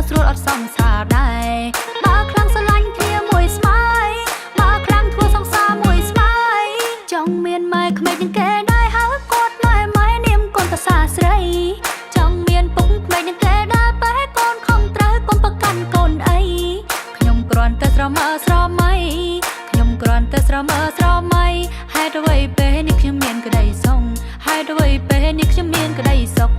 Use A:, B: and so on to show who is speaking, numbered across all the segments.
A: ស្រួលអត់សង្សារដែរបើខ្លាំងស្រឡាញ់គ្នាមួយស្មៃបើខ្លាំងធ្វើសង្សារមួយស្មៃចង់មានម៉ែក្មេកនឹងគេដែរហើយគាត់ម៉ែនាមកូនប្រសាស្រីចង់មានពុកក្មេកនឹងគេដែរបែកូនខំត្រូវកុំប្រកាន់កូនអីខ្ញុំគ្រាន់តែស្រមើស្រមៃខ្ញុំគ្រាន់តែស្រមើស្រមៃហេតុអ្វីពេលនេះខ្ញុំមានក្តីសង្ឃហេតុអ្វីពេលនេះខ្ញុំមានក្តីសុខ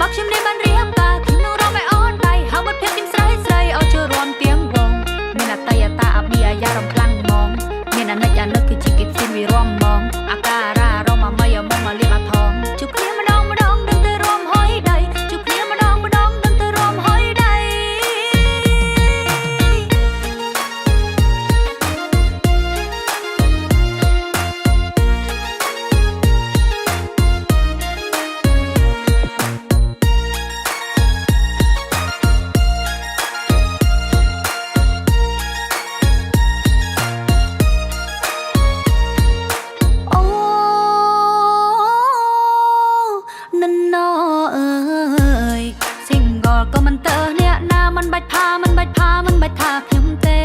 A: បើខ្ញុំនេះបានរៀបការខ្ញុំនឹងរកឲ្យអូនដៃហើយបាត់ភាពខ្ញុំស្រីឲ្យចូលរួមទៀងវងមានអតីតាអបិយារំខ្លាំងហ្មងមានអនិច្ចអនុគឺជាកិច្ចស៊ីវិរំហ្មងអាការៈរមមយមកលៀបអាថងជួបគ្នាម្ដងដឹងទៅរួមហុយដៃជួបគ្នាម្ដងដឹងទៅរួមហុយដៃក៏មិនទៅអ្នកណាមិនបាច់ផាមិនបាច់ថាខ្ញុំទេ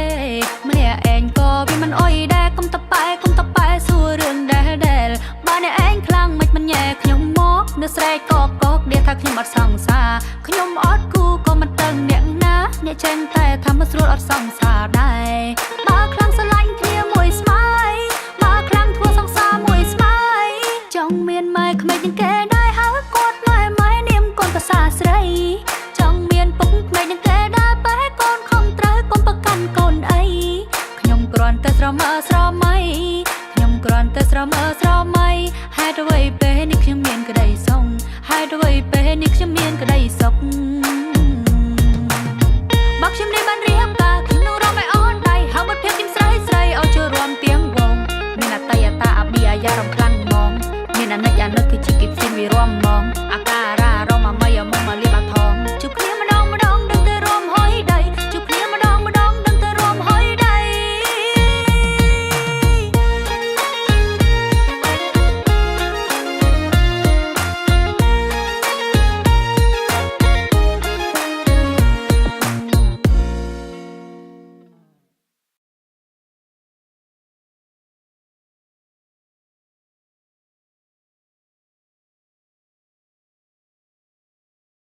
A: ម្នាក់ឯងក៏វាមិនអុយដែរកុំតប៉ែសួររឿងដែលបើអ្នកឯងខ្លាំងមិនញ៉ែខ្ញុំមកនៅស្រែកកដៀថាខ្ញុំអត់សង្សារខ្ញុំអត់គូក៏មិនទៅអ្នកណាអ្នកចេញតែថាមិនស្រួលអត់សង្សារដែរបើខ្លាំងស្រឡាញ់គ្នាមួយស្មៃបើខ្លាំងធ្វើសង្សារមួយស្មៃចង់មានម៉ែក្មេកនឹងគេដែរហើយគាត់ម៉ែនាមកូនប្រសាស្រីពុកក្មេងនឹងគេដែរបែកូនខំត្រូវកុំប្រកាន់កូនអីខ្ញុំគ្រាន់តែស្រមើស្រមៃខ្ញុំគ្រាន់តែស្រមើស្រមៃហេតុអ្វីពេលនេះខ្ញុំមានក្តីសង្ឃហេតុអ្វីពេលនេះខ្ញុំមានក្តីសុខ